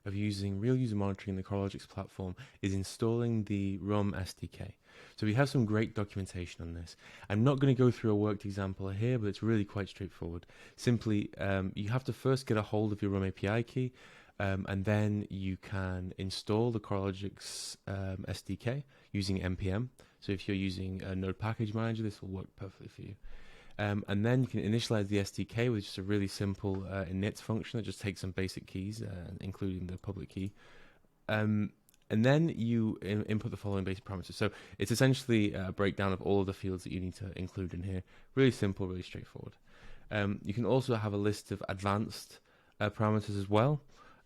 of using Real User Monitoring in the Coralogix platform is installing the RUM SDK. So we have some great documentation on this. I'm not going to go through a worked example here, but it's really quite straightforward. Simply, you have to first get a hold of your RUM API key, and then you can install the Coralogix SDK using npm. So if you're using a Node Package Manager, this will work perfectly for you. And then you can initialize the SDK with just a really simple init function that just takes some basic keys, including the public key. And then you input the following basic parameters. So it's essentially a breakdown of all of the fields that you need to include in here. Really simple, really straightforward. You can also have a list of advanced parameters as well.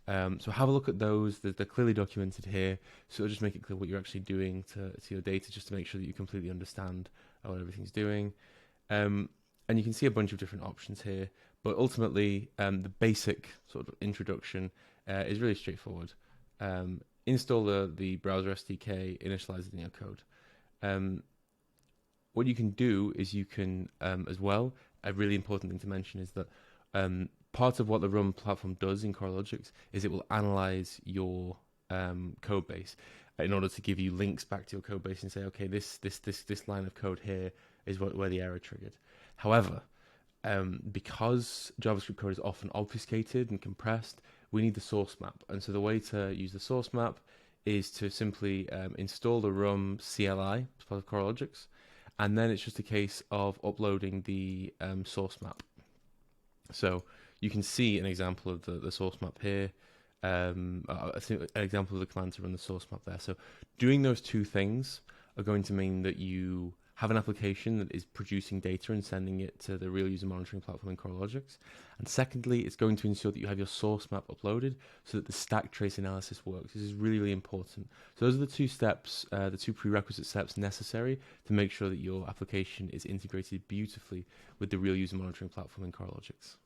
So have a look at those. They're clearly documented here. So it'll just make it clear what you're actually doing to your data, just to make sure that you completely understand what everything's doing. And you can see a bunch of different options here, but ultimately the basic sort of introduction is really straightforward. Install the browser SDK, initialize it in your code. What you can do is you can, as well, a really important thing to mention is that part of what the RUM platform does in Coralogix is it will analyze your code base in order to give you links back to your code base and say, okay, this line of code here is where the error triggered. However, because JavaScript code is often obfuscated and compressed, we need the source map. And so the way to use the source map is to simply install the RUM CLI as part of Coralogix, and then it's just a case of uploading the source map. So you can see an example of the source map here. An example of the command to run the source map there. So doing those two things are going to mean that you have an application that is producing data and sending it to the Real User Monitoring platform in Coralogix. And secondly, it's going to ensure that you have your source map uploaded so that the stack trace analysis works. This is really, really important. So those are the two steps, the two prerequisite steps necessary to make sure that your application is integrated beautifully with the Real User Monitoring platform in Coralogix.